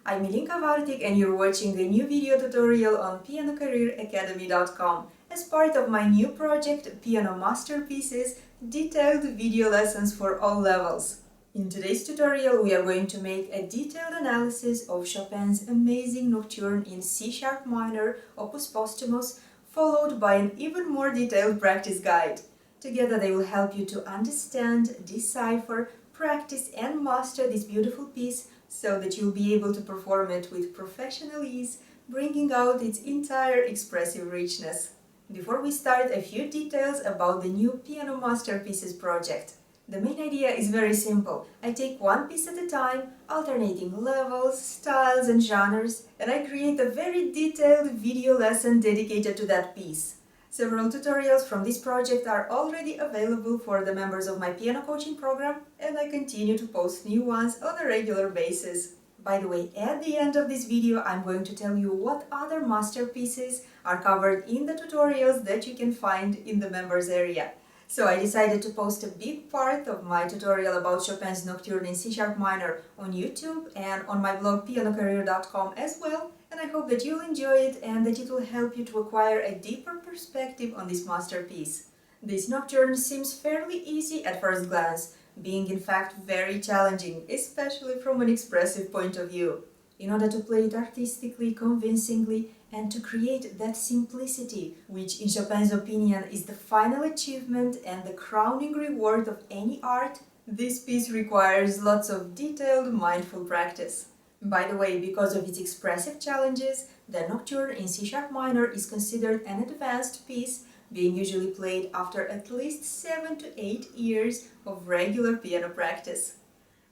I'm Milinka Vartik and you're watching a new video tutorial on pianocareeracademy.com as part of my new project Piano Masterpieces, detailed video lessons for all levels. In today's tutorial we are going to make a detailed analysis of Chopin's amazing Nocturne in C-sharp minor, opus posthumous, followed by an even more detailed practice guide. Together they will help you to understand, decipher, practice and master this beautiful piece so that you'll be able to perform it with professional ease, bringing out its entire expressive richness. Before we start, a few details about the new Piano Masterpieces project. The main idea is very simple. I take one piece at a time, alternating levels, styles and genres, and I create a very detailed video lesson dedicated to that piece. Several tutorials from this project are already available for the members of my piano coaching program, and I continue to post new ones on a regular basis. By the way, at the end of this video, I'm going to tell you what other masterpieces are covered in the tutorials that you can find in the members area. So I decided to post a big part of my tutorial about Chopin's Nocturne in C-sharp minor on YouTube and on my blog pianocareer.com as well. And I hope that you'll enjoy it and that it will help you to acquire a deeper perspective on this masterpiece. This Nocturne seems fairly easy at first glance, being in fact very challenging, especially from an expressive point of view. In order to play it artistically, convincingly, and to create that simplicity, which in Chopin's opinion is the final achievement and the crowning reward of any art, this piece requires lots of detailed, mindful practice. By the way, because of its expressive challenges, the Nocturne in C-sharp minor is considered an advanced piece, being usually played after at least 7 to 8 years of regular piano practice.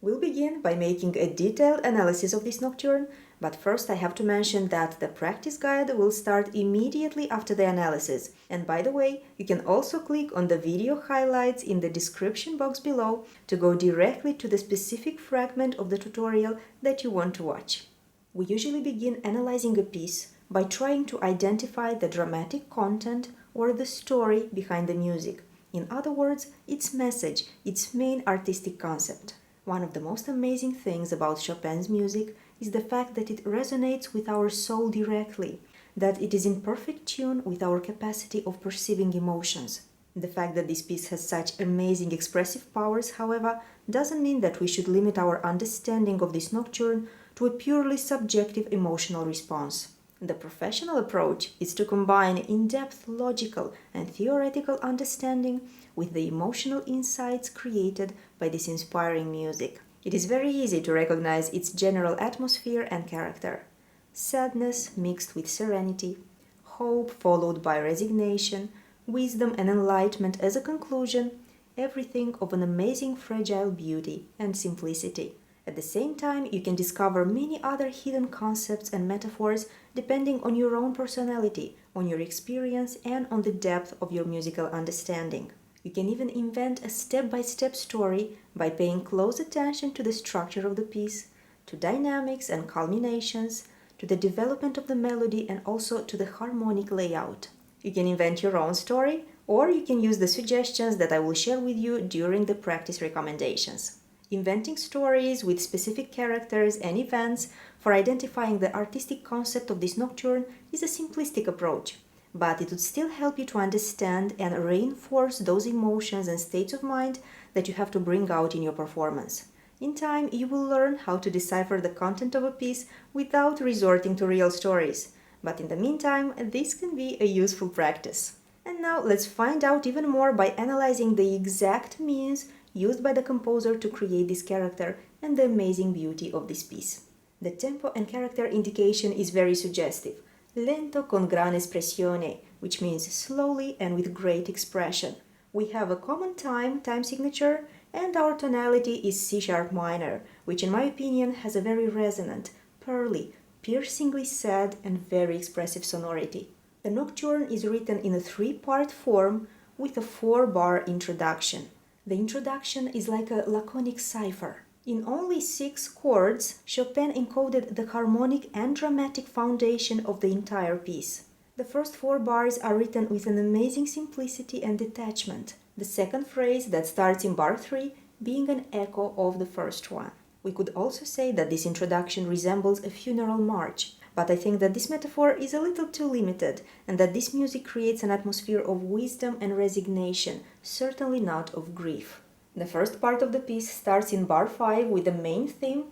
We'll begin by making a detailed analysis of this Nocturne, but first I have to mention that the practice guide will start immediately after the analysis. And by the way, you can also click on the video highlights in the description box below to go directly to the specific fragment of the tutorial that you want to watch. We usually begin analyzing a piece by trying to identify the dramatic content or the story behind the music. In other words, its message, its main artistic concept. One of the most amazing things about Chopin's music is the fact that it resonates with our soul directly, that it is in perfect tune with our capacity of perceiving emotions. The fact that this piece has such amazing expressive powers, however, doesn't mean that we should limit our understanding of this Nocturne to a purely subjective emotional response. The professional approach is to combine in-depth logical and theoretical understanding with the emotional insights created by this inspiring music. It is very easy to recognize its general atmosphere and character. Sadness mixed with serenity, hope followed by resignation, wisdom and enlightenment as a conclusion, everything of an amazing fragile beauty and simplicity. At the same time, you can discover many other hidden concepts and metaphors depending on your own personality, on your experience, and on the depth of your musical understanding. You can even invent a step-by-step story by paying close attention to the structure of the piece, to dynamics and culminations, to the development of the melody, and also to the harmonic layout. You can invent your own story, or you can use the suggestions that I will share with you during the practice recommendations. Inventing stories with specific characters and events for identifying the artistic concept of this Nocturne is a simplistic approach, but it would still help you to understand and reinforce those emotions and states of mind that you have to bring out in your performance. In time, you will learn how to decipher the content of a piece without resorting to real stories, but in the meantime, this can be a useful practice. And now let's find out even more by analyzing the exact means used by the composer to create this character and the amazing beauty of this piece. The tempo and character indication is very suggestive. Lento con gran espressione, which means slowly and with great expression. We have a common time signature, and our tonality is C-sharp minor, which in my opinion has a very resonant, pearly, piercingly sad and very expressive sonority. The Nocturne is written in a 3-part form with a 4-bar introduction. The introduction is like a laconic cipher. In only 6 chords, Chopin encoded the harmonic and dramatic foundation of the entire piece. The first 4 bars are written with an amazing simplicity and detachment, the second phrase that starts in bar 3 being an echo of the first one. We could also say that this introduction resembles a funeral march, but I think that this metaphor is a little too limited and that this music creates an atmosphere of wisdom and resignation, certainly not of grief. The first part of the piece starts in bar 5 with the main theme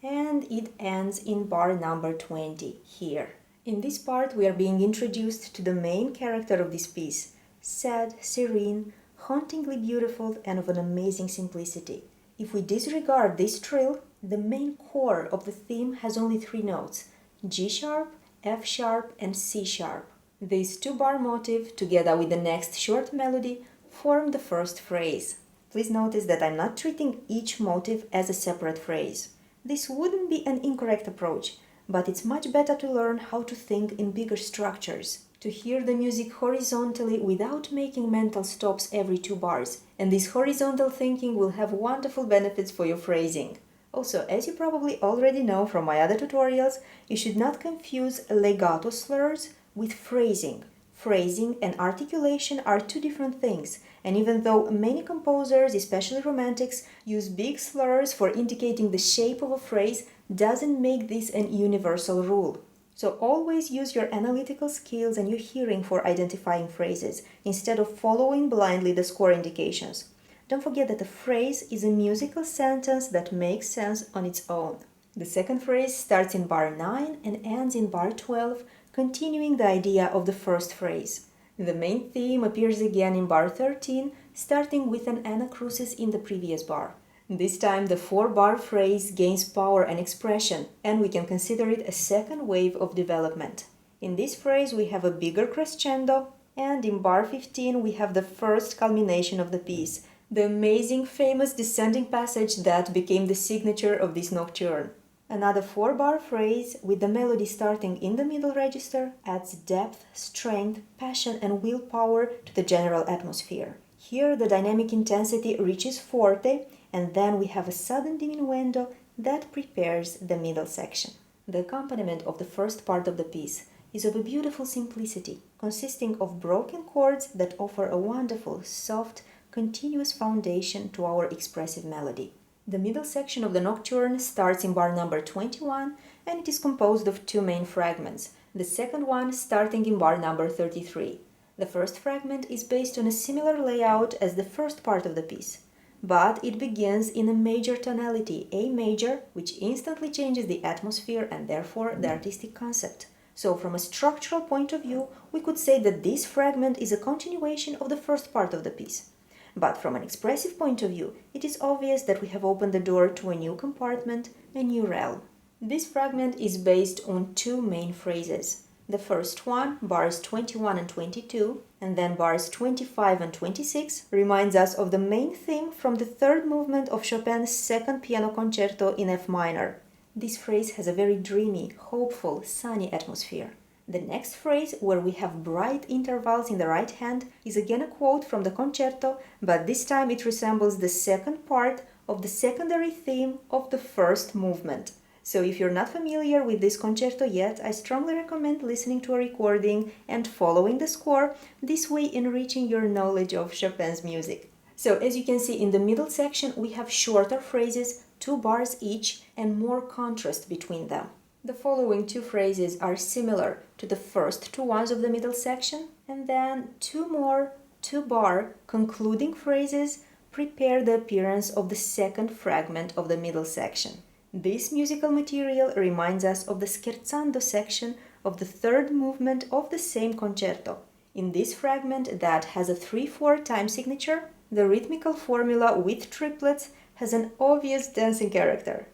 and it ends in bar number 20 here. In this part we are being introduced to the main character of this piece, sad, serene, hauntingly beautiful and of an amazing simplicity. If we disregard this trill, the main core of the theme has only 3 notes, G sharp, F sharp and C sharp. This 2-bar motive, together with the next short melody, form the first phrase. Please notice that I'm not treating each motive as a separate phrase. This wouldn't be an incorrect approach, but it's much better to learn how to think in bigger structures, to hear the music horizontally without making mental stops every 2 bars, and this horizontal thinking will have wonderful benefits for your phrasing. Also, as you probably already know from my other tutorials, you should not confuse legato slurs with phrasing. Phrasing and articulation are 2 different things, and even though many composers, especially romantics, use big slurs for indicating the shape of a phrase, doesn't make this an universal rule. So always use your analytical skills and your hearing for identifying phrases, instead of following blindly the score indications. Don't forget that a phrase is a musical sentence that makes sense on its own. The second phrase starts in bar 9 and ends in bar 12, continuing the idea of the first phrase. The main theme appears again in bar 13, starting with an anacrusis in the previous bar. This time the 4-bar phrase gains power and expression, and we can consider it a second wave of development. In this phrase we have a bigger crescendo, and in bar 15 we have the first culmination of the piece, the amazing famous descending passage that became the signature of this nocturne. Another 4-bar phrase, with the melody starting in the middle register, adds depth, strength, passion and willpower to the general atmosphere. Here the dynamic intensity reaches forte, and then we have a sudden diminuendo that prepares the middle section. The accompaniment of the first part of the piece is of a beautiful simplicity, consisting of broken chords that offer a wonderful, soft, continuous foundation to our expressive melody. The middle section of the nocturne starts in bar number 21 and it is composed of 2 main fragments, the second one starting in bar number 33. The first fragment is based on a similar layout as the first part of the piece, but it begins in a major tonality, A major, which instantly changes the atmosphere and therefore the artistic concept. So from a structural point of view, we could say that this fragment is a continuation of the first part of the piece. But from an expressive point of view, it is obvious that we have opened the door to a new compartment, a new realm. This fragment is based on 2 main phrases. The first one, bars 21 and 22, and then bars 25 and 26, reminds us of the main theme from the 3rd movement of Chopin's 2nd piano concerto in F minor. This phrase has a very dreamy, hopeful, sunny atmosphere. The next phrase, where we have bright intervals in the right hand, is again a quote from the concerto, but this time it resembles the 2nd part of the secondary theme of the 1st movement. So if you're not familiar with this concerto yet, I strongly recommend listening to a recording and following the score, this way enriching your knowledge of Chopin's music. So as you can see in the middle section, we have shorter phrases, 2 bars each, and more contrast between them. The following 2 phrases are similar to the first 2 ones of the middle section, and then 2 more 2-bar concluding phrases prepare the appearance of the second fragment of the middle section. This musical material reminds us of the scherzando section of the 3rd movement of the same concerto. In this fragment that has a 3/4 time signature, the rhythmical formula with triplets has an obvious dancing character.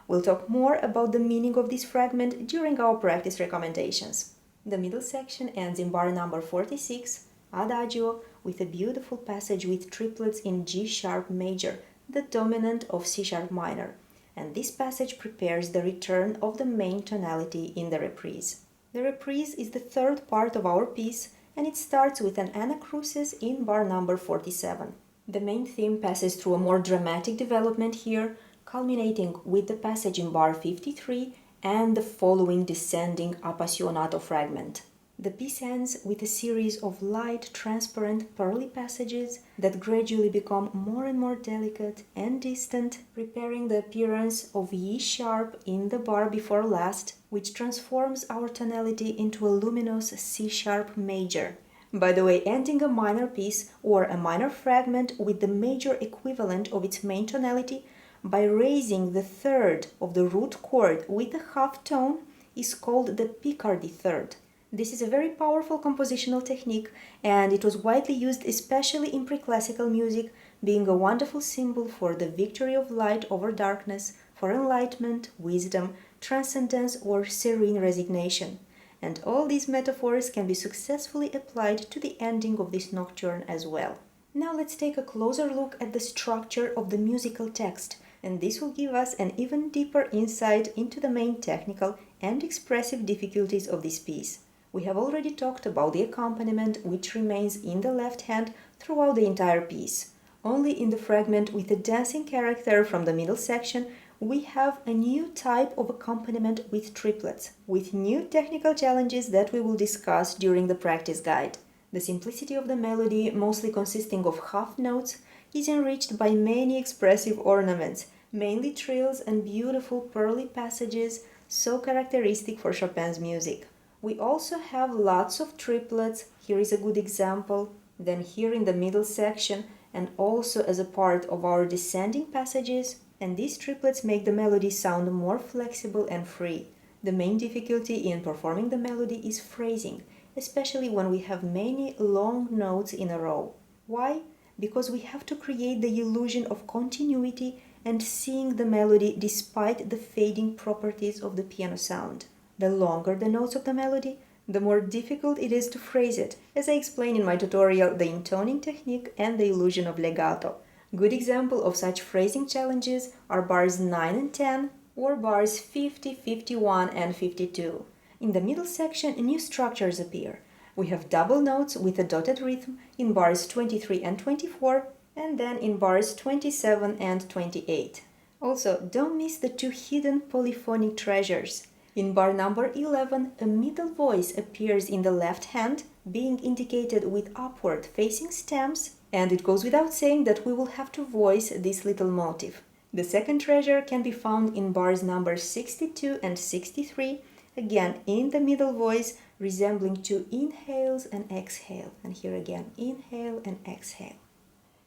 We'll talk more about the meaning of this fragment during our practice recommendations. The middle section ends in bar number 46, Adagio, with a beautiful passage with triplets in G sharp major, the dominant of C sharp minor, and this passage prepares the return of the main tonality in the reprise. The reprise is the 3rd part of our piece, and it starts with an anacrusis in bar number 47. The main theme passes through a more dramatic development here, culminating with the passage in bar 53 and the following descending appassionato fragment. The piece ends with a series of light, transparent, pearly passages that gradually become more and more delicate and distant, preparing the appearance of E sharp in the bar before last, which transforms our tonality into a luminous C sharp major. By the way, ending a minor piece or a minor fragment with the major equivalent of its main tonality by raising the third of the root chord with a half tone is called the Picardy third. This is a very powerful compositional technique, and it was widely used especially in pre-classical music, being a wonderful symbol for the victory of light over darkness, for enlightenment, wisdom, transcendence, or serene resignation. And all these metaphors can be successfully applied to the ending of this nocturne as well. Now let's take a closer look at the structure of the musical text, and this will give us an even deeper insight into the main technical and expressive difficulties of this piece. We have already talked about the accompaniment, which remains in the left hand throughout the entire piece. Only in the fragment with a dancing character from the middle section, we have a new type of accompaniment with triplets, with new technical challenges that we will discuss during the practice guide. The simplicity of the melody, mostly consisting of half notes, is enriched by many expressive ornaments, mainly trills and beautiful pearly passages, so characteristic for Chopin's music. We also have lots of triplets. Here is a good example. Then here in the middle section, and also as a part of our descending passages, and these triplets make the melody sound more flexible and free. The main difficulty in performing the melody is phrasing, especially when we have many long notes in a row. Why? Because we have to create the illusion of continuity and sing the melody despite the fading properties of the piano sound. The longer the notes of the melody, the more difficult it is to phrase it, as I explained in my tutorial The Intoning Technique and the Illusion of Legato. Good example of such phrasing challenges are bars 9 and 10, or bars 50, 51 and 52. In the middle section, new structures appear. We have double notes with a dotted rhythm in bars 23 and 24, and then in bars 27 and 28. Also, don't miss the two hidden polyphonic treasures. In bar number 11, a middle voice appears in the left hand, being indicated with upward-facing stems, and it goes without saying that we will have to voice this little motif. The second treasure can be found in bars number 62 and 63, again in the middle voice, resembling two inhales and exhale. And here again, inhale and exhale.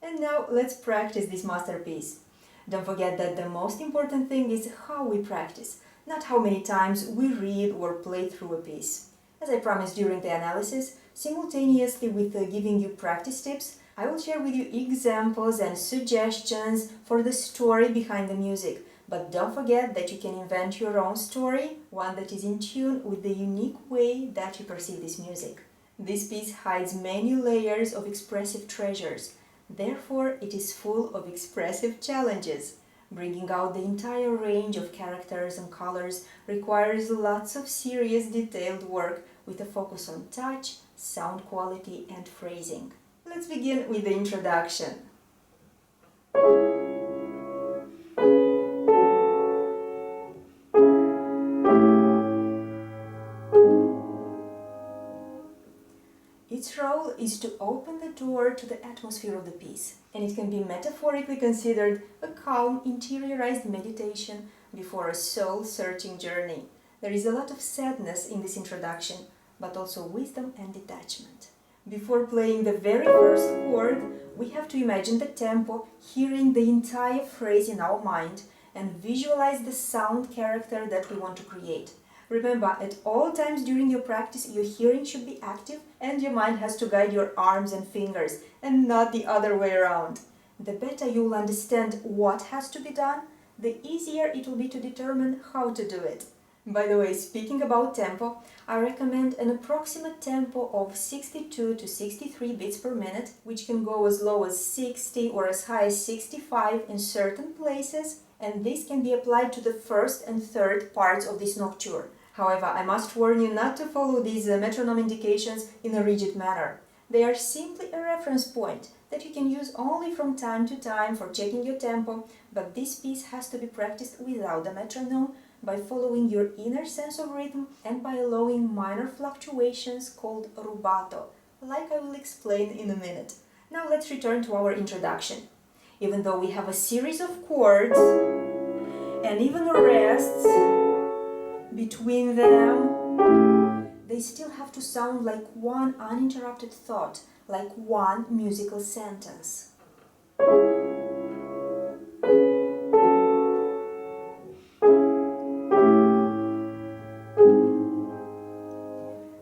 And now let's practice this masterpiece. Don't forget that the most important thing is how we practice, not how many times we read or play through a piece. As I promised during the analysis, simultaneously with giving you practice tips, I will share with you examples and suggestions for the story behind the music. But don't forget that you can invent your own story, one that is in tune with the unique way that you perceive this music. This piece hides many layers of expressive treasures. Therefore, it is full of expressive challenges. Bringing out the entire range of characters and colors requires lots of serious detailed work with a focus on touch, sound quality and phrasing. Let's begin with the introduction. Its role is to open the door to the atmosphere of the piece, and it can be metaphorically considered a calm, interiorized meditation before a soul-searching journey. There is a lot of sadness in this introduction, but also wisdom and detachment. Before playing the very first chord, we have to imagine the tempo, hearing the entire phrase in our mind, and visualize the sound character that we want to create. Remember, at all times during your practice, your hearing should be active and your mind has to guide your arms and fingers, and not the other way around. The better you will understand what has to be done, the easier it will be to determine how to do it. By the way, speaking about tempo, I recommend an approximate tempo of 62 to 63 beats per minute, which can go as low as 60 or as high as 65 in certain places, and this can be applied to the first and third parts of this nocturne. However, I must warn you not to follow these metronome indications in a rigid manner. They are simply a reference point that you can use only from time to time for checking your tempo, but this piece has to be practiced without the metronome by following your inner sense of rhythm and by allowing minor fluctuations called rubato, like I will explain in a minute. Now let's return to our introduction. Even though we have a series of chords and even rests between them, they still have to sound like one uninterrupted thought, like one musical sentence.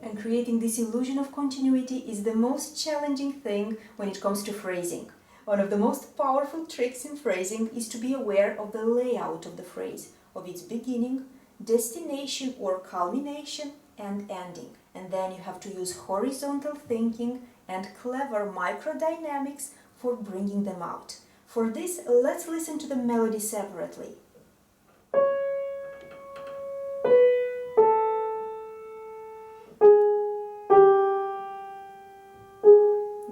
And creating this illusion of continuity is the most challenging thing when it comes to phrasing. One of the most powerful tricks in phrasing is to be aware of the layout of the phrase, of its beginning, destination or culmination, and ending. And then you have to use horizontal thinking and clever microdynamics for bringing them out. For this, let's listen to the melody separately.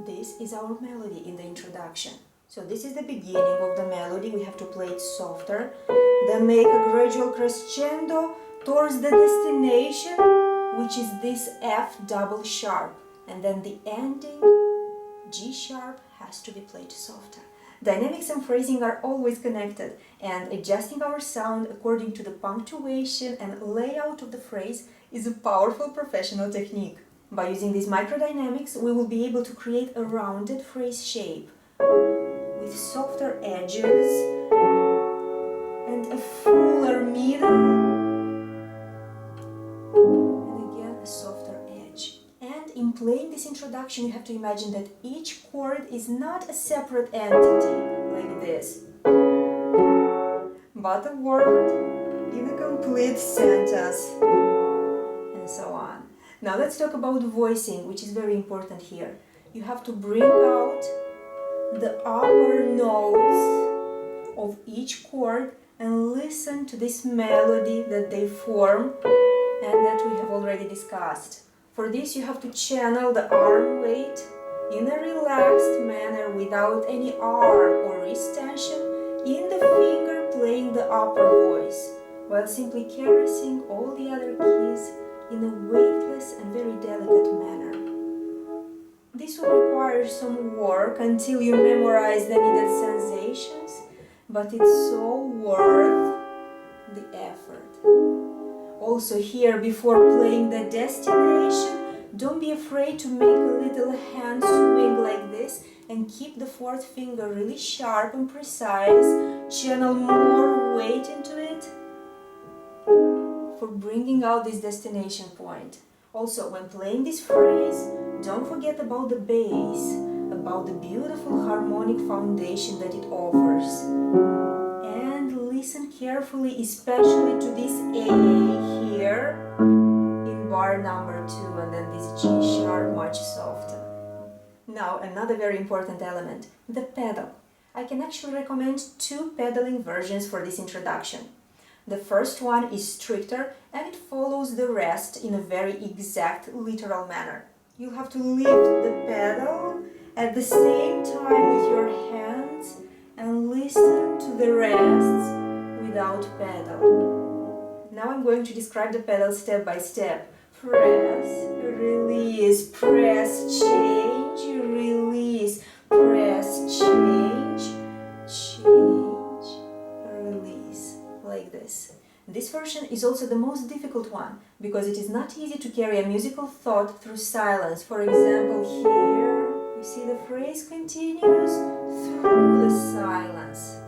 This is our melody in the introduction. So this is the beginning of the melody. We have to play it softer, then make a gradual crescendo towards the destination, which is this F double sharp, and then the ending G sharp has to be played softer. Dynamics and phrasing are always connected, and adjusting our sound according to the punctuation and layout of the phrase is a powerful professional technique. By using these microdynamics, we will be able to create a rounded phrase shape with softer edges and a fuller middle, and again a softer edge. And in playing this introduction, you have to imagine that each chord is not a separate entity like this, but a word in a complete sentence, and so on. Now let's talk about voicing, which is very important here. You have to bring out the upper notes of each chord and listen to this melody that they form and that we have already discussed. For this you have to channel the arm weight in a relaxed manner without any arm or wrist tension in the finger playing the upper voice, while simply caressing all the other keys in a weightless and very delicate manner. This will require some work until you memorize the needed sensations, but it's so worth the effort. Also here, before playing the destination, don't be afraid to make a little hand swing like this and keep the fourth finger really sharp and precise. Channel more weight into it for bringing out this destination point. Also, when playing this phrase, don't forget about the bass, about the beautiful harmonic foundation that it offers. And listen carefully, especially to this A here in bar number 2, and then this G sharp much softer. Now, another very important element, the pedal. I can actually recommend 2 pedaling versions for this introduction. The first one is stricter and it follows the rest in a very exact, literal manner. You'll have to lift the pedal at the same time with your hands and listen to the rests without pedal. Now I'm going to describe the pedal step by step. Press, release, press, change, release, press, change, change, release. Like this. This version is also the most difficult one because it is not easy to carry a musical thought through silence. For example, here you see the phrase continues through the silence.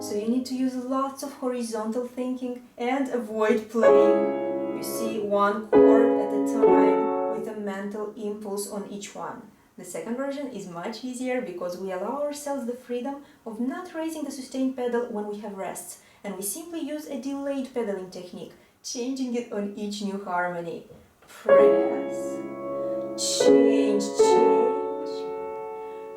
So you need to use lots of horizontal thinking and avoid playing, you see, one chord at a time with a mental impulse on each one. The second version is much easier because we allow ourselves the freedom of not raising the sustain pedal when we have rests, and we simply use a delayed pedaling technique, changing it on each new harmony. Press, change, change,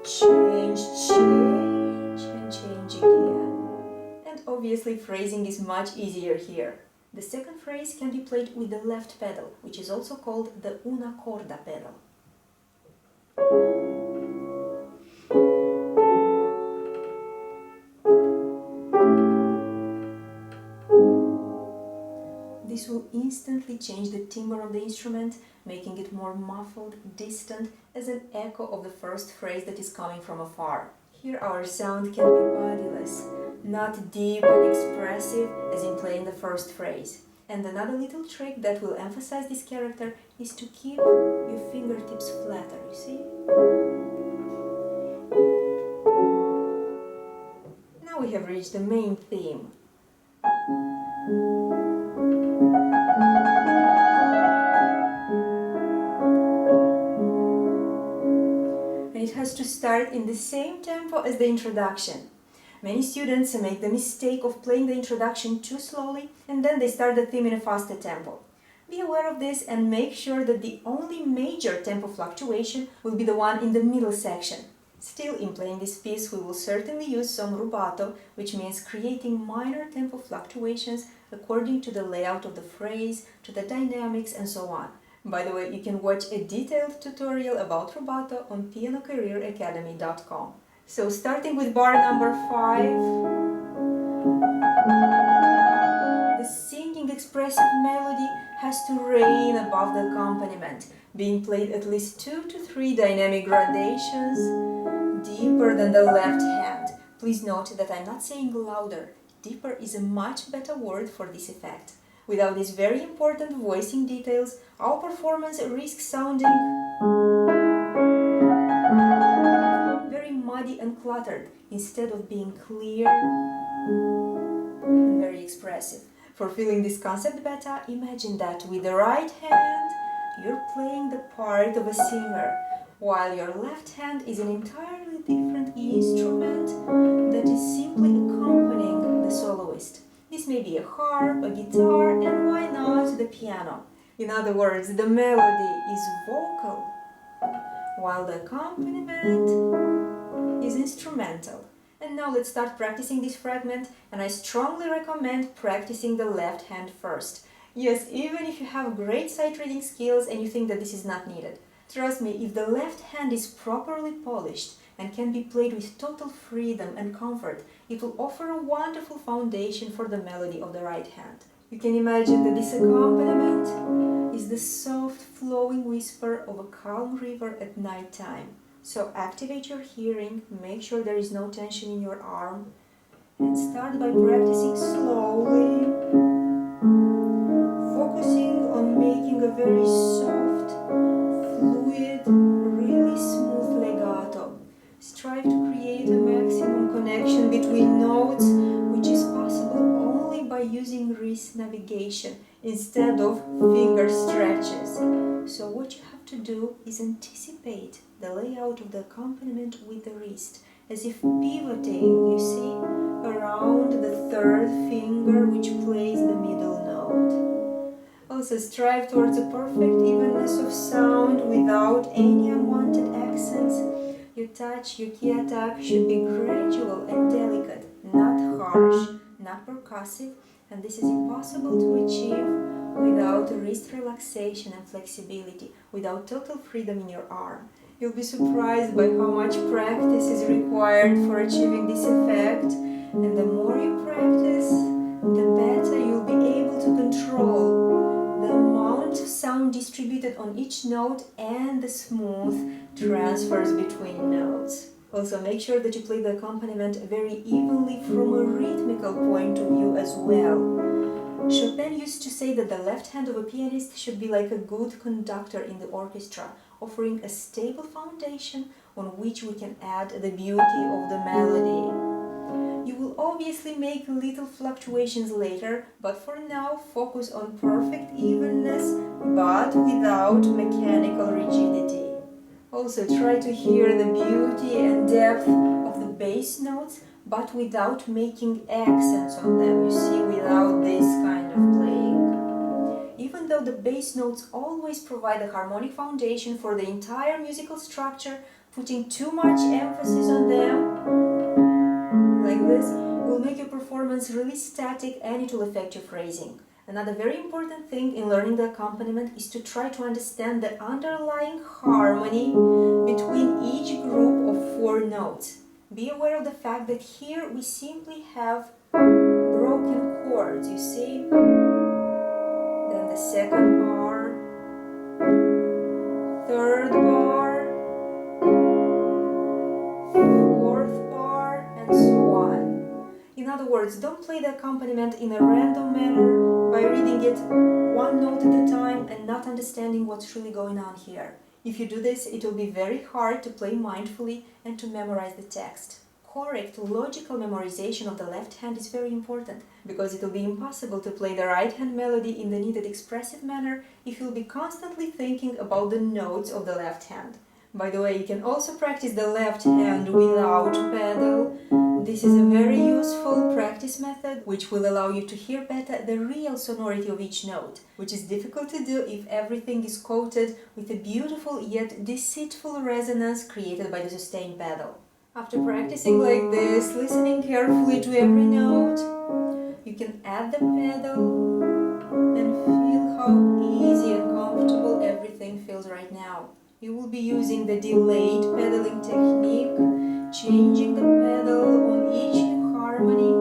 change, change, and change again. And obviously phrasing is much easier here. The second phrase can be played with the left pedal, which is also called the una corda pedal. will instantly change the timbre of the instrument, making it more muffled, distant, as an echo of the first phrase that is coming from afar. Here our sound can be bodiless, not deep and expressive as in playing the first phrase. And another little trick that will emphasize this character is to keep your fingertips flatter, you see? Now we have reached the main theme. And it has to start in the same tempo as the introduction. Many students make the mistake of playing the introduction too slowly and then they start the theme in a faster tempo. Be aware of this and make sure that the only major tempo fluctuation will be the one in the middle section. Still, in playing this piece, we will certainly use some rubato, which means creating minor tempo fluctuations according to the layout of the phrase, to the dynamics, and so on. By the way, you can watch a detailed tutorial about rubato on pianocareeracademy.com. So, starting with bar number 5, the singing expressive melody has to reign above the accompaniment, being played at least 2 to 3 dynamic gradations deeper than the left hand. Please note that I'm not saying louder. Deeper is a much better word for this effect. Without these very important voicing details, our performance risks sounding very muddy and cluttered instead of being clear and very expressive. For feeling this concept better, imagine that with the right hand you're playing the part of a singer, while your left hand is an entirely different instrument that is simply accompanying the soloist. This may be a harp, a guitar, and why not the piano. In other words, the melody is vocal, while the accompaniment is instrumental. And now let's start practicing this fragment, and I strongly recommend practicing the left hand first. Yes, even if you have great sight reading skills and you think that this is not needed. Trust me, if the left hand is properly polished and can be played with total freedom and comfort, it will offer a wonderful foundation for the melody of the right hand. You can imagine that this accompaniment is the soft flowing whisper of a calm river at night time. So activate your hearing, make sure there is no tension in your arm, and start by practicing slowly, focusing on making a very soft, fluid, really smooth legato. Strive to create a maximum connection between notes, which is possible only by using wrist navigation instead of finger stretches. So what you have to do is anticipate the layout of the accompaniment with the wrist, as if pivoting, you see, around the third finger which plays the middle note. Also strive towards a perfect evenness of sound without any unwanted accents. Your touch, your key attack should be gradual and delicate, not harsh, not percussive, and this is impossible to achieve without wrist relaxation and flexibility, without total freedom in your arm. You'll be surprised by how much practice is required for achieving this effect, and the more you practice, the better you'll be able to control the amount of sound distributed on each note and the smooth transfers between notes. Also, make sure that you play the accompaniment very evenly from a rhythmical point of view as well. Chopin used to say that the left hand of a pianist should be like a good conductor in the orchestra, offering a stable foundation on which we can add the beauty of the melody. You will obviously make little fluctuations later, but for now focus on perfect evenness, but without mechanical rigidity. Also try to hear the beauty and depth of the bass notes, but without making accents on them, you see, without this kind of playing. Even though the bass notes always provide a harmonic foundation for the entire musical structure, putting too much emphasis on them, like this, will make your performance really static and it will affect your phrasing. Another very important thing in learning the accompaniment is to try to understand the underlying harmony between each group of 4 notes. Be aware of the fact that here we simply have broken chords, you see? Then the second bar, third bar, fourth bar, and so on. In other words, don't play the accompaniment in a random manner by reading it one note at a time and not understanding what's really going on here. If you do this, it will be very hard to play mindfully and to memorize the text. Correct logical memorization of the left hand is very important, because it will be impossible to play the right hand melody in the needed expressive manner if you'll be constantly thinking about the notes of the left hand. By the way, you can also practice the left hand without pedal. This is a very useful practice method which will allow you to hear better the real sonority of each note, which is difficult to do if everything is coated with a beautiful yet deceitful resonance created by the sustain pedal. After practicing like this, listening carefully to every note, you can add the pedal and feel how easy and comfortable everything feels right now. You will be using the delayed pedaling technique, changing the pedal on each new harmony,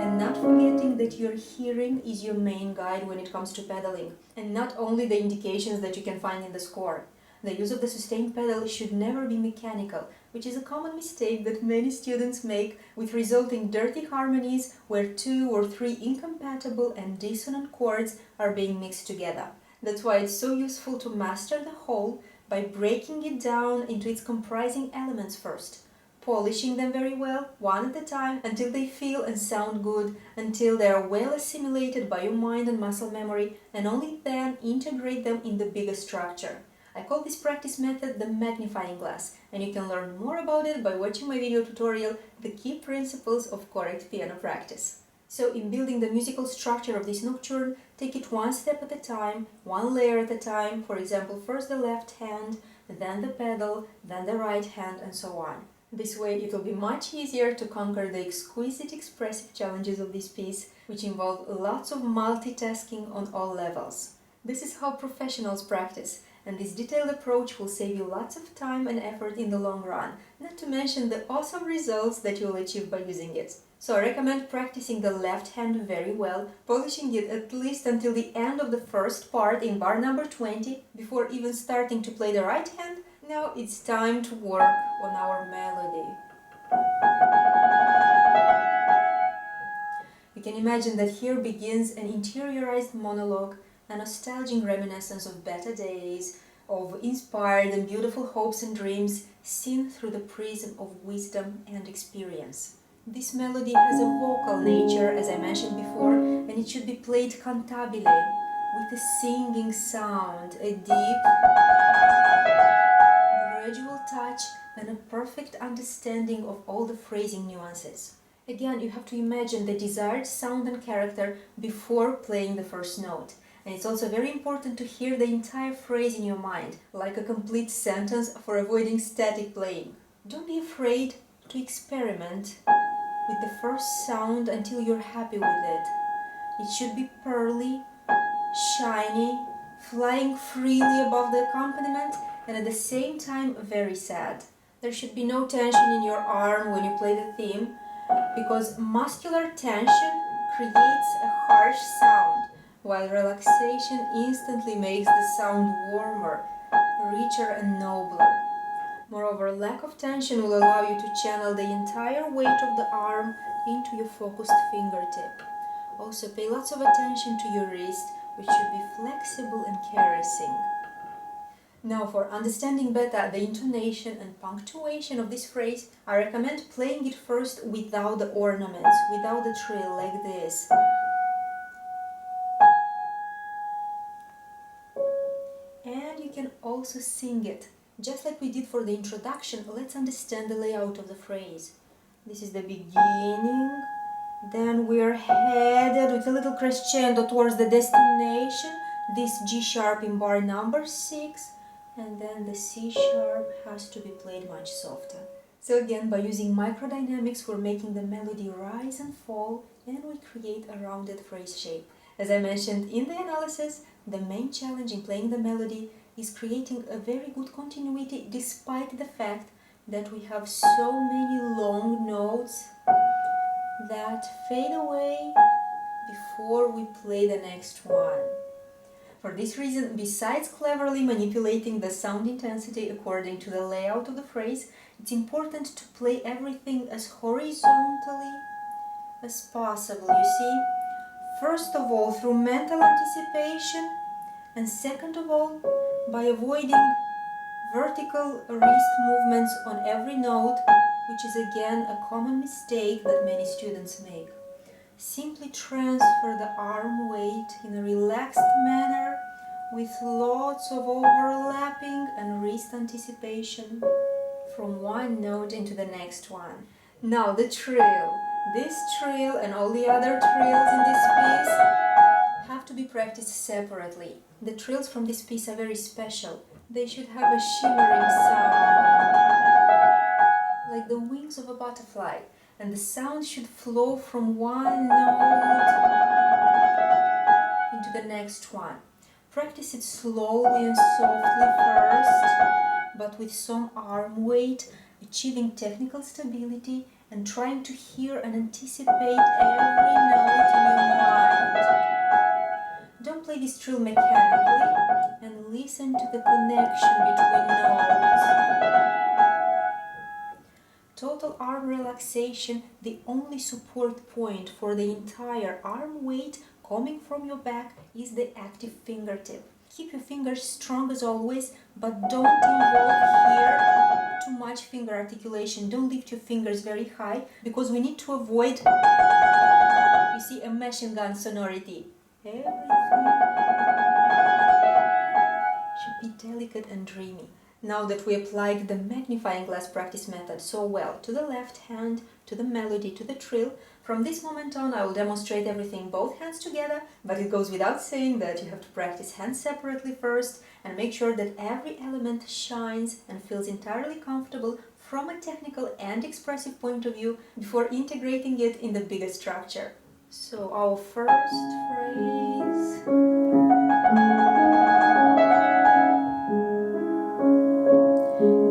and not forgetting that your hearing is your main guide when it comes to pedaling, and not only the indications that you can find in the score. The use of the sustain pedal should never be mechanical, which is a common mistake that many students make, with resulting dirty harmonies where 2 or 3 incompatible and dissonant chords are being mixed together. That's why it's so useful to master the whole by breaking it down into its comprising elements first, polishing them very well, one at a time, until they feel and sound good, until they are well assimilated by your mind and muscle memory, and only then integrate them in the bigger structure. I call this practice method the magnifying glass, and you can learn more about it by watching my video tutorial, The Key Principles of Correct Piano Practice. So in building the musical structure of this nocturne, take it one step at a time, one layer at a time, for example, first the left hand, then the pedal, then the right hand, and so on. This way it will be much easier to conquer the exquisite expressive challenges of this piece, which involve lots of multitasking on all levels. This is how professionals practice, and this detailed approach will save you lots of time and effort in the long run, not to mention the awesome results that you will achieve by using it. So I recommend practicing the left hand very well, polishing it at least until the end of the first part in bar number 20, before even starting to play the right hand. Now it's time to work on our melody. You can imagine that here begins an interiorized monologue, a nostalgic reminiscence of better days, of inspired and beautiful hopes and dreams seen through the prism of wisdom and experience. This melody has a vocal nature, as I mentioned before, and it should be played cantabile, with a singing sound, a deep, gradual touch, and a perfect understanding of all the phrasing nuances. Again, you have to imagine the desired sound and character before playing the first note. And it's also very important to hear the entire phrase in your mind, like a complete sentence, for avoiding static playing. Don't be afraid to experiment with the first sound until you're happy with it. It should be pearly, shiny, flying freely above the accompaniment, and at the same time very sad. There should be no tension in your arm when you play the theme, because muscular tension creates a harsh sound, while relaxation instantly makes the sound warmer, richer and nobler. Moreover, lack of tension will allow you to channel the entire weight of the arm into your focused fingertip. Also, pay lots of attention to your wrist, which should be flexible and caressing. Now, for understanding better the intonation and punctuation of this phrase, I recommend playing it first without the ornaments, without the trill, like this. And you can also sing it. Just like we did for the introduction, let's understand the layout of the phrase. This is the beginning, then we are headed with a little crescendo towards the destination, this G sharp in bar number 6, and then the C sharp has to be played much softer. So again, by using microdynamics, we're making the melody rise and fall, and we create a rounded phrase shape. As I mentioned in the analysis, the main challenge in playing the melody is creating a very good continuity despite the fact that we have so many long notes that fade away before we play the next one. For this reason, besides cleverly manipulating the sound intensity according to the layout of the phrase, it's important to play everything as horizontally as possible, you see? First of all, through mental anticipation, and second of all, by avoiding vertical wrist movements on every note, which is again a common mistake that many students make. Simply transfer the arm weight in a relaxed manner with lots of overlapping and wrist anticipation from one note into the next one. Now the trill. This trill and all the other trills in this piece have to be practiced separately. The trills from this piece are very special. They should have a shimmering sound, like the wings of a butterfly, and the sound should flow from one note into the next one. Practice it slowly and softly first, but with some arm weight, achieving technical stability and trying to hear and anticipate every note in your mind. Don't play this trill mechanically and listen to the connection between notes. Total arm relaxation, the only support point for the entire arm weight coming from your back, is the active fingertip. Keep your fingers strong as always, but don't involve here too much finger articulation. Don't lift your fingers very high, because we need to avoid, you see, a machine gun sonority. Everything should be delicate and dreamy. Now that we applied the magnifying glass practice method so well to the left hand, to the melody, to the trill, from this moment on I will demonstrate everything both hands together, but it goes without saying that you have to practice hands separately first and make sure that every element shines and feels entirely comfortable from a technical and expressive point of view before integrating it in the bigger structure. So our first phrase.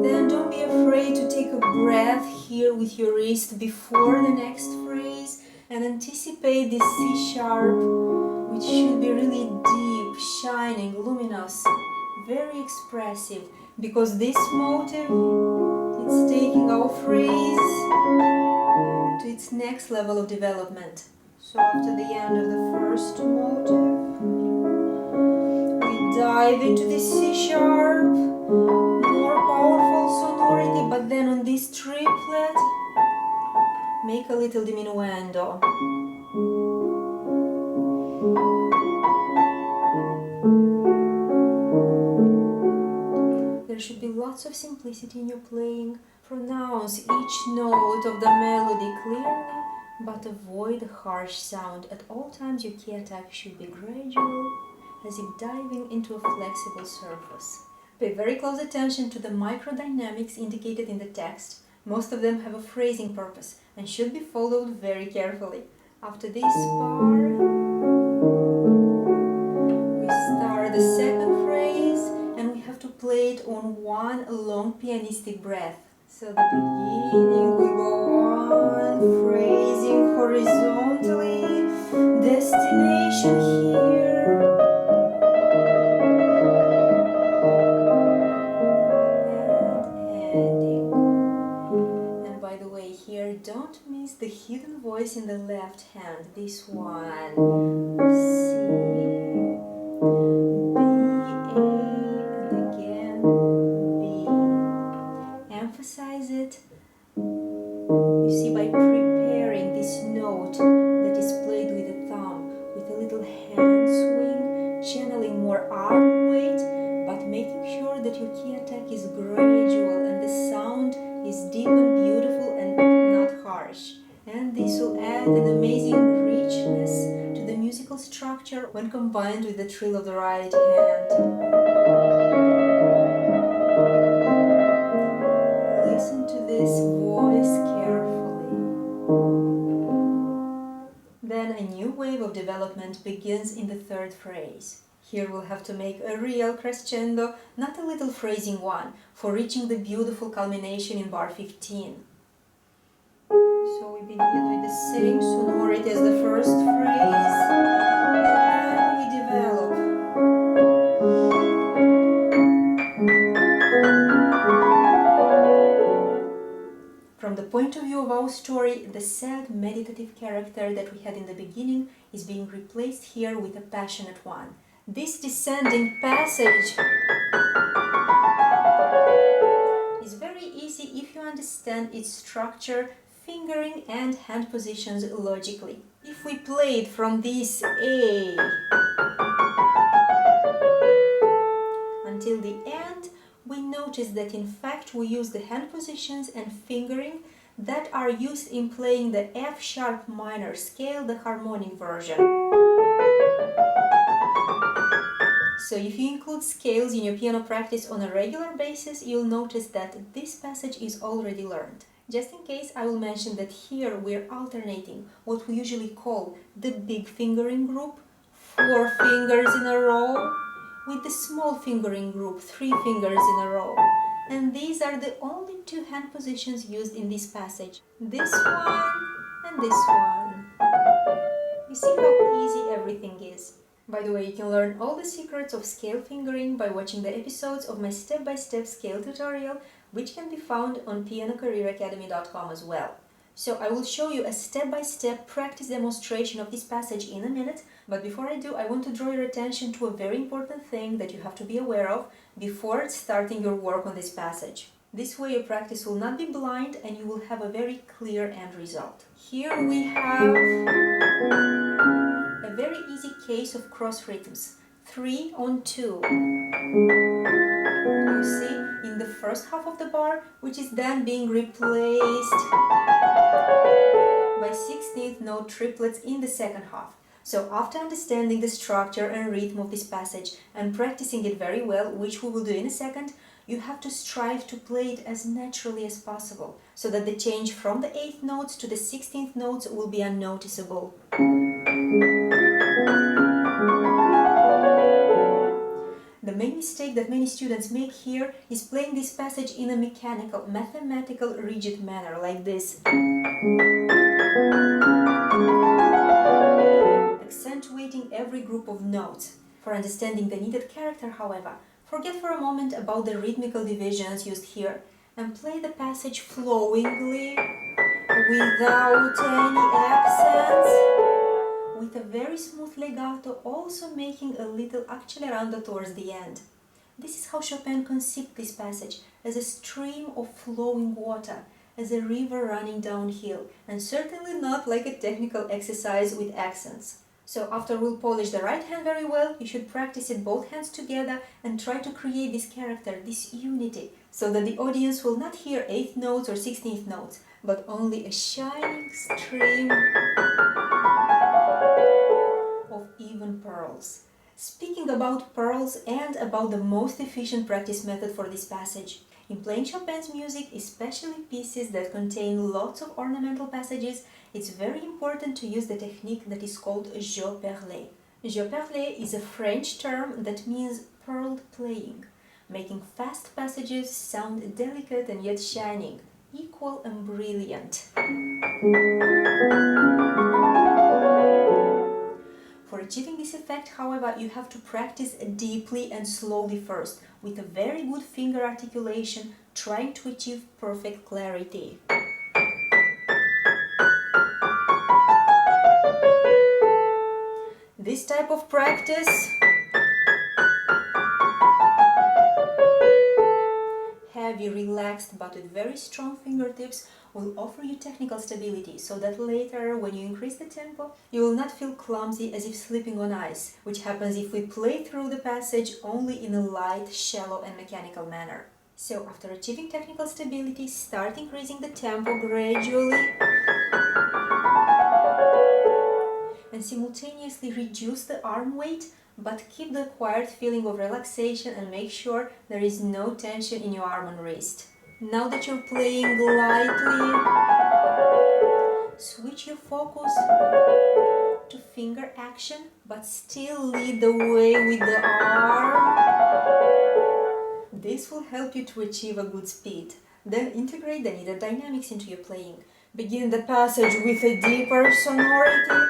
Then don't be afraid to take a breath here with your wrist before the next phrase and anticipate this C sharp, which should be really deep, shining, luminous, very expressive, because this motive, it's taking our phrase to its next level of development. So after the end of the first motive, we dive into the C sharp, more powerful sonority, but then on this triplet, make a little diminuendo. There should be lots of simplicity in your playing. Pronounce each note of the melody clearly, but avoid the harsh sound. At all times your key attack should be gradual, as if diving into a flexible surface. Pay very close attention to the microdynamics indicated in the text. Most of them have a phrasing purpose and should be followed very carefully. After this bar, we start the second phrase and we have to play it on one long pianistic breath. So the beginning, we go on, phrasing horizontally, destination here. Don't miss the hidden voice in the left hand. This one, C, B, A, and again B. Emphasize it. You see, by preparing this note that is played with the thumb, with a little hand swing, channeling more arm weight, but making sure that your key attack is gradual and the sound is deep and beautiful and not harsh. And this will add an amazing richness to the musical structure when combined with the trill of the right hand. Listen to this voice carefully. Then a new wave of development begins in the third phrase. Here we'll have to make a real crescendo, not a little phrasing one, for reaching the beautiful culmination in bar 15. So we begin with the same sonority as the first phrase, and then we develop. of our story, the sad meditative character that we had in the beginning is being replaced here with a passionate one. This descending passage is very easy if you understand its structure, fingering and hand positions logically. If we play it from this A until the end, we notice that in fact we use the hand positions and fingering that are used in playing the F sharp minor scale, the harmonic version. So if you include scales in your piano practice on a regular basis, you'll notice that this passage is already learned. Just in case, I will mention that here we're alternating what we usually call the big fingering group, 4 fingers in a row, with the small fingering group, 3 fingers in a row. And these are the only 2 hand positions used in this passage. This one and this one. You see how easy everything is. By the way, you can learn all the secrets of scale fingering by watching the episodes of my step-by-step scale tutorial, which can be found on pianocareeracademy.com as well. So I will show you a step-by-step practice demonstration of this passage in a minute, but before I do, I want to draw your attention to a very important thing that you have to be aware of before starting your work on this passage. This way your practice will not be blind and you will have a very clear end result. Here we have a very easy case of cross rhythms, 3 on 2. You see, in the first half of the bar, which is then being replaced by 16th note triplets in the second half. So after understanding the structure and rhythm of this passage and practicing it very well, which we will do in a second, you have to strive to play it as naturally as possible, so that the change from the 8th notes to the 16th notes will be unnoticeable. The main mistake that many students make here is playing this passage in a mechanical, mathematical, rigid manner, like this. Accentuating every group of notes. For understanding the needed character, however, forget for a moment about the rhythmical divisions used here and play the passage flowingly, without any accents, with a very smooth legato, also making a little accelerando towards the end. This is how Chopin conceived this passage, as a stream of flowing water, as a river running downhill, and certainly not like a technical exercise with accents. So after we'll polish the right hand very well, you should practice it both hands together and try to create this character, this unity, so that the audience will not hear 8th notes or 16th notes, but only a shining stream of even pearls. Speaking about pearls and about the most efficient practice method for this passage, in playing Chopin's music, especially pieces that contain lots of ornamental passages, it's very important to use the technique that is called jeu perlé. Jeu perlé is a French term that means pearled playing, making fast passages sound delicate and yet shining, equal and brilliant. For achieving this effect, however, you have to practice deeply and slowly first, with a very good finger articulation, trying to achieve perfect clarity. This type of practice heavy, relaxed, but with very strong fingertips will offer you technical stability, so that later, when you increase the tempo, you will not feel clumsy as if slipping on ice, which happens if we play through the passage only in a light, shallow and mechanical manner. So after achieving technical stability, start increasing the tempo gradually and simultaneously reduce the arm weight, but keep the acquired feeling of relaxation and make sure there is no tension in your arm and wrist. Now that you're playing lightly, switch your focus to finger action, but still lead the way with the arm. This will help you to achieve a good speed. Then integrate the needed dynamics into your playing. Begin the passage with a deeper sonority,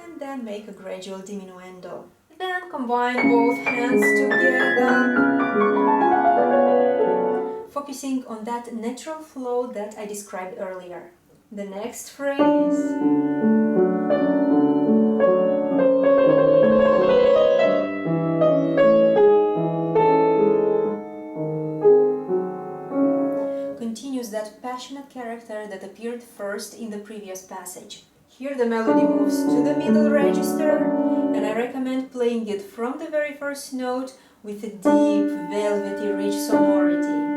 and then make a gradual diminuendo. Then combine both hands together. focusing on that natural flow that I described earlier. The next phrase. Continues that passionate character that appeared first in the previous passage. Here the melody moves to the middle register, and I recommend playing it from the very first note with a deep, velvety, rich sonority.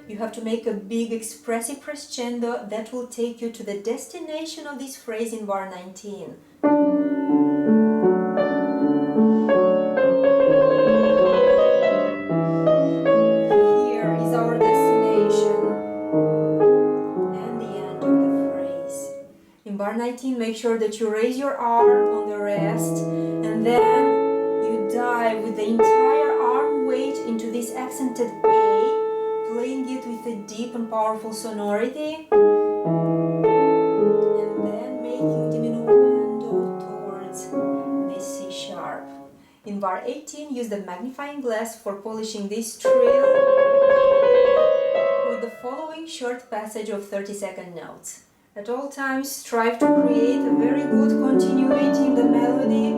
You have to make a big, expressive crescendo that will take you to the destination of this phrase in bar 19. Here is our destination and the end of the phrase. In bar 19, make sure that you raise your arm on the rest, and then you dive with the entire arm weight into this accented A, playing it with a deep and powerful sonority, and then making diminuendo towards this C sharp. In bar 18, use the magnifying glass for polishing this trill with the following short passage of 30-second notes. At all times, strive to create a very good continuity in the melody,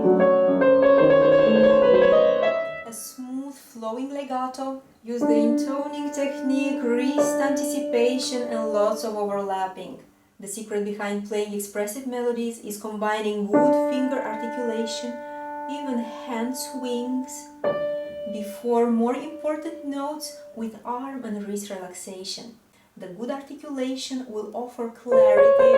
a smooth flowing legato. Use the intoning technique, wrist anticipation, and lots of overlapping. The secret behind playing expressive melodies is combining good finger articulation, even hand swings, before more important notes with arm and wrist relaxation. The good articulation will offer clarity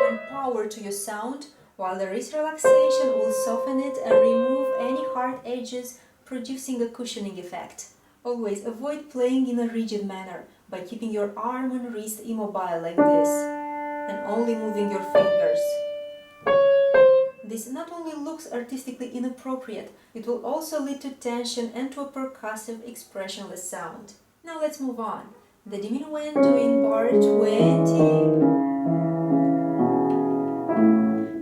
and power to your sound, while the wrist relaxation will soften it and remove any hard edges, producing a cushioning effect. Always avoid playing in a rigid manner by keeping your arm and wrist immobile like this and only moving your fingers. This not only looks artistically inappropriate, it will also lead to tension and to a percussive, expressionless sound. Now let's move on. The diminuendo in bar 20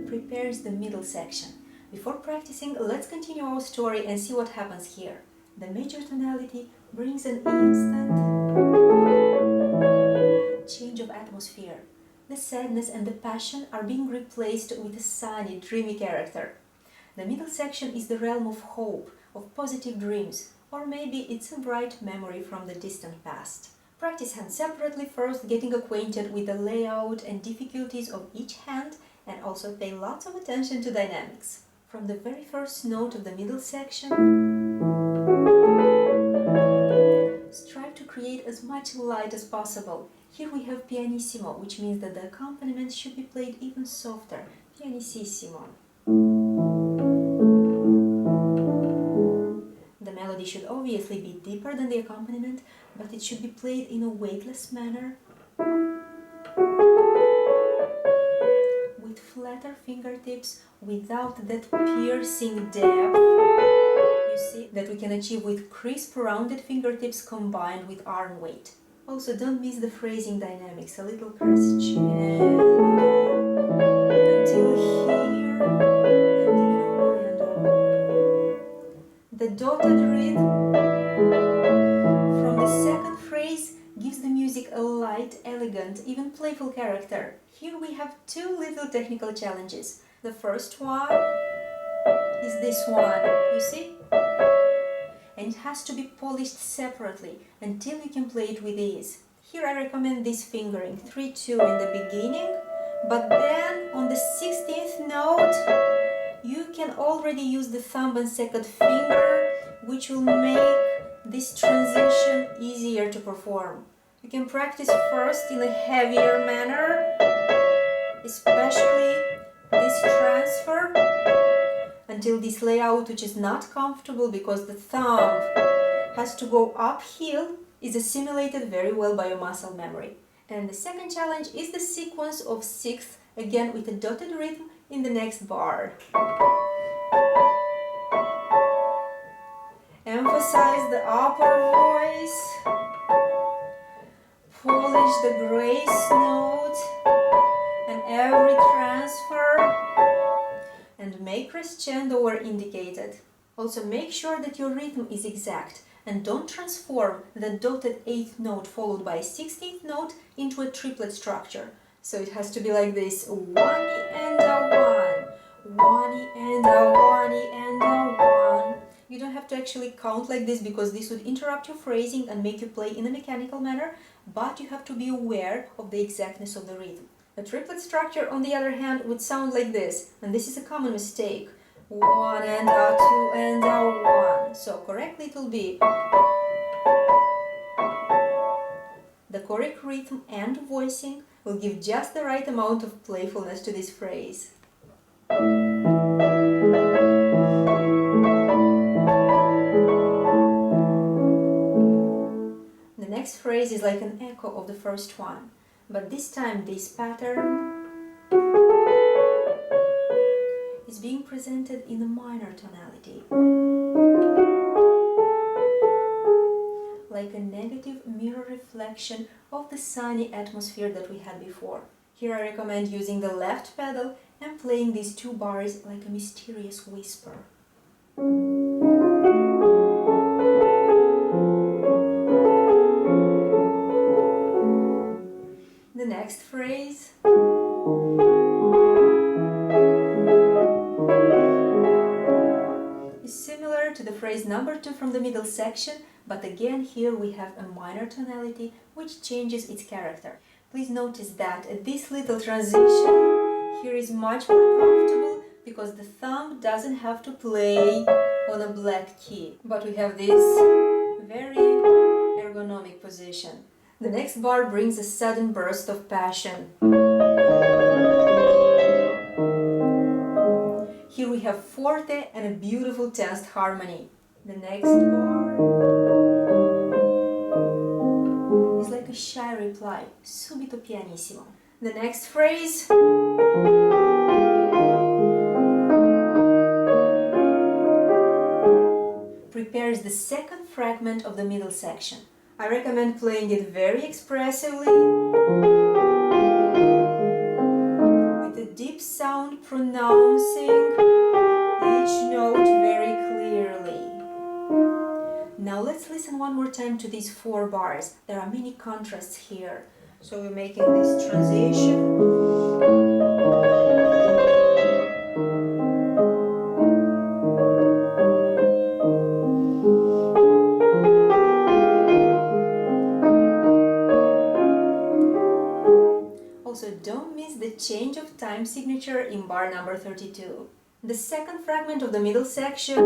prepares the middle section. Before practicing, let's continue our story and see what happens here. The major tonality brings an instant change of atmosphere. The sadness and the passion are being replaced with a sunny, dreamy character. The middle section is the realm of hope, of positive dreams, or maybe it's a bright memory from the distant past. Practice hands separately first, getting acquainted with the layout and difficulties of each hand, and also pay lots of attention to dynamics. From the very first note of the middle section, strive to create as much light as possible. Here we have pianissimo, which means that the accompaniment should be played even softer, pianissimo. The melody should obviously be deeper than the accompaniment, but it should be played in a weightless manner, with flatter fingertips, without that piercing depth, you see, that we can achieve with crisp, rounded fingertips combined with arm weight. Also, don't miss the phrasing dynamics, a little crescendo until here, and diminuendo. The dotted rhythm from the second phrase gives the music a light, elegant, even playful character. Here we have two little technical challenges. The first one is this one, you see? And it has to be polished separately until you can play it with ease. Here I recommend this fingering, 3-2 in the beginning, but then on the 16th note you can already use the thumb and second finger, which will make this transition easier to perform. You can practice first in a heavier manner, especially this transfer, until this layout, which is not comfortable because the thumb has to go uphill, is assimilated very well by your muscle memory. And the second challenge is the sequence of sixths, again with a dotted rhythm in the next bar. Emphasize the upper voice, polish the grace note and every transfer, and make crescendo where indicated. Also make sure that your rhythm is exact and don't transform the dotted 8th note followed by a 16th note into a triplet structure. So it has to be like this: 1 and a 1, 1 and a 1 and a 1. You don't have to actually count like this because this would interrupt your phrasing and make you play in a mechanical manner, but you have to be aware of the exactness of the rhythm. A triplet structure, on the other hand, would sound like this, and this is a common mistake. 1 and a 2 and a 1. So correctly it will be the correct rhythm and voicing will give just the right amount of playfulness to this phrase. The next phrase is like an echo of the first one, but this time this pattern is being presented in a minor tonality, like a negative mirror reflection of the sunny atmosphere that we had before. Here I recommend using the left pedal and playing these 2 bars like a mysterious whisper. The next phrase is similar to the phrase number 2 from the middle section, but again here we have a minor tonality which changes its character. Please notice that this little transition here is much more comfortable because the thumb doesn't have to play on a black key, but we have this very ergonomic position. The next bar brings a sudden burst of passion. Here we have forte and a beautiful tensed harmony. The next bar is like a shy reply, subito pianissimo. The next phrase prepares the second fragment of the middle section. I recommend playing it very expressively, with a deep sound pronouncing each note very clearly. Now let's listen one more time to these 4 bars. There are many contrasts here. So we're making this transition. Also, don't miss the change of time signature in bar number 32. The second fragment of the middle section,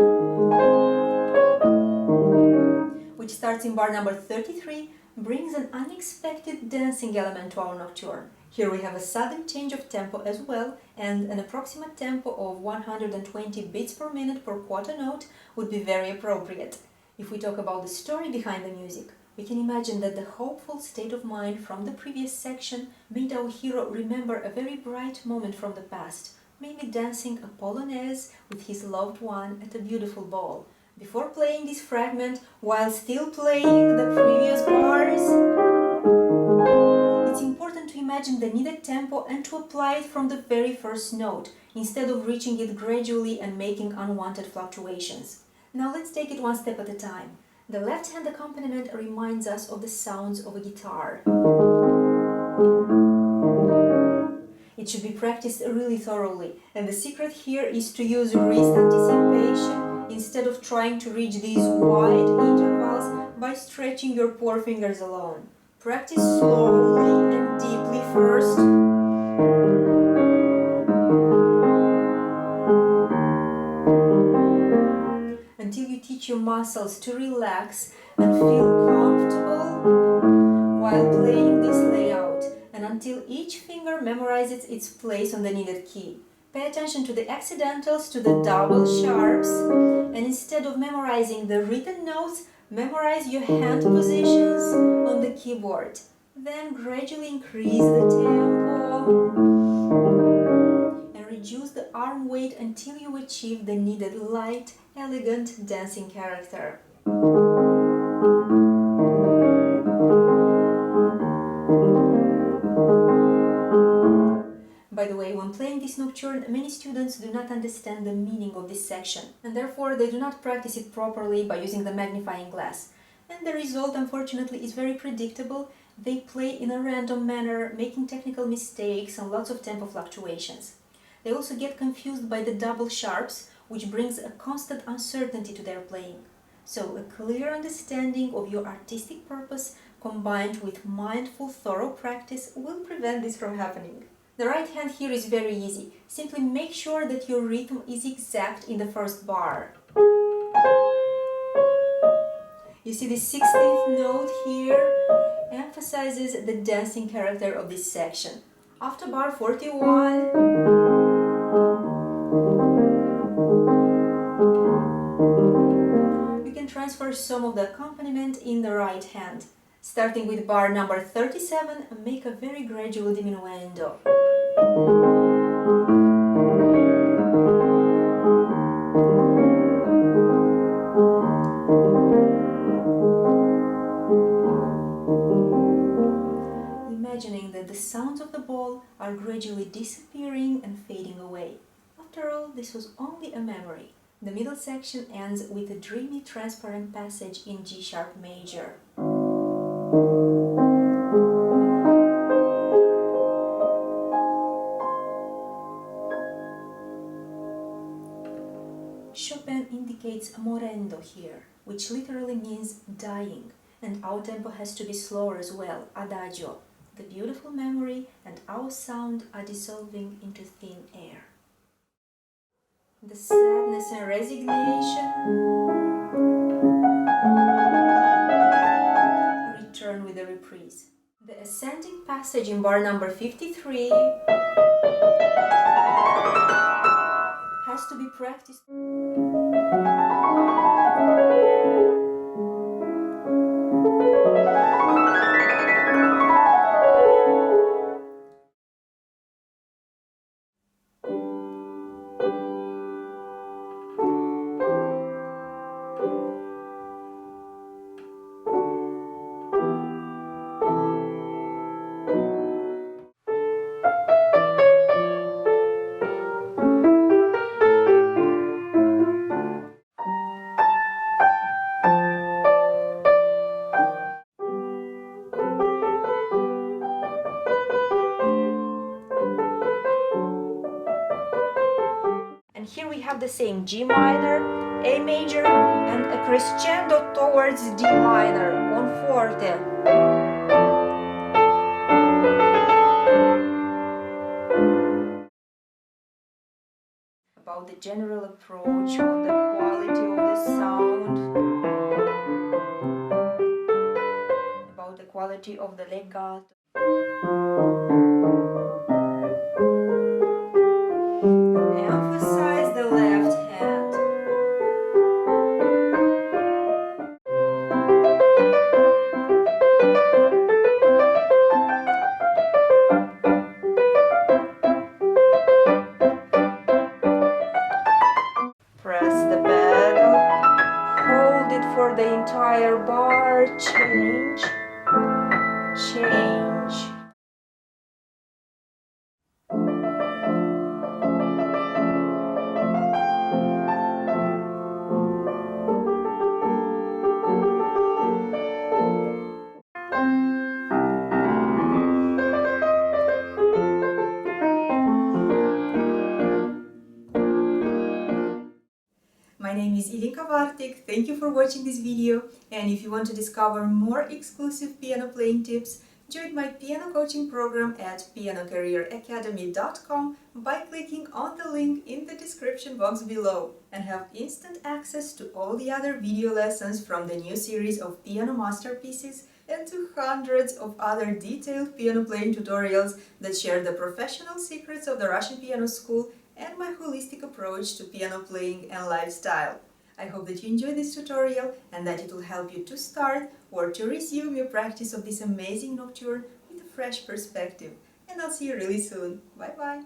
which starts in bar number 33, brings an unexpected dancing element to our nocturne. Here we have a sudden change of tempo as well, and an approximate tempo of 120 beats per minute per quarter note would be very appropriate. If we talk about the story behind the music, we can imagine that the hopeful state of mind from the previous section made our hero remember a very bright moment from the past, maybe dancing a polonaise with his loved one at a beautiful ball. Before playing this fragment, while still playing the previous bars, it's important to imagine the needed tempo and to apply it from the very first note, instead of reaching it gradually and making unwanted fluctuations. Now let's take it one step at a time. The left-hand accompaniment reminds us of the sounds of a guitar. It should be practiced really thoroughly, and the secret here is to use wrist anticipation instead of trying to reach these wide intervals by stretching your forefingers alone. Practice slowly and deeply first, until you teach your muscles to relax and feel comfortable while playing this layout, and until each finger memorizes its place on the needed key. Pay attention to the accidentals, to the double sharps, and instead of memorizing the written notes, memorize your hand positions on the keyboard. Then gradually increase the tempo and reduce the arm weight until you achieve the needed light, elegant dancing character. By the way, when playing this nocturne, many students do not understand the meaning of this section, and therefore they do not practice it properly by using the magnifying glass. And the result, unfortunately, is very predictable. They play in a random manner, making technical mistakes and lots of tempo fluctuations. They also get confused by the double sharps, which brings a constant uncertainty to their playing. So a clear understanding of your artistic purpose combined with mindful, thorough practice will prevent this from happening. The right hand here is very easy. Simply make sure that your rhythm is exact in the first bar. You see the 16th note here emphasizes the dancing character of this section. After bar 41, you can transfer some of the accompaniment in the right hand. Starting with bar number 37, make a very gradual diminuendo. Imagining that the sounds of the ball are gradually disappearing and fading away. After all, this was only a memory. The middle section ends with a dreamy, transparent passage in G sharp major. Chopin indicates morendo here, which literally means dying, and our tempo has to be slower as well, adagio. The beautiful memory and our sound are dissolving into thin air. The sadness and resignation return with the reprise. The ascending passage in bar number 53 has to be practiced. Here we have the same G minor, A major, and a crescendo towards D minor on forte. About the general approach on the quality of the sound, about the quality of the legato. Emphasize the left hand. Press the pedal. Hold it for the entire bar. Change. Change. My name is Ilinka Vartik, thank you for watching this video, and if you want to discover more exclusive piano playing tips, join my piano coaching program at pianocareeracademy.com by clicking on the link in the description box below, and have instant access to all the other video lessons from the new series of piano masterpieces and to hundreds of other detailed piano playing tutorials that share the professional secrets of the Russian piano school and my holistic approach to piano playing and lifestyle. I hope that you enjoyed this tutorial and that it will help you to start or to resume your practice of this amazing nocturne with a fresh perspective. And I'll see you really soon. Bye bye!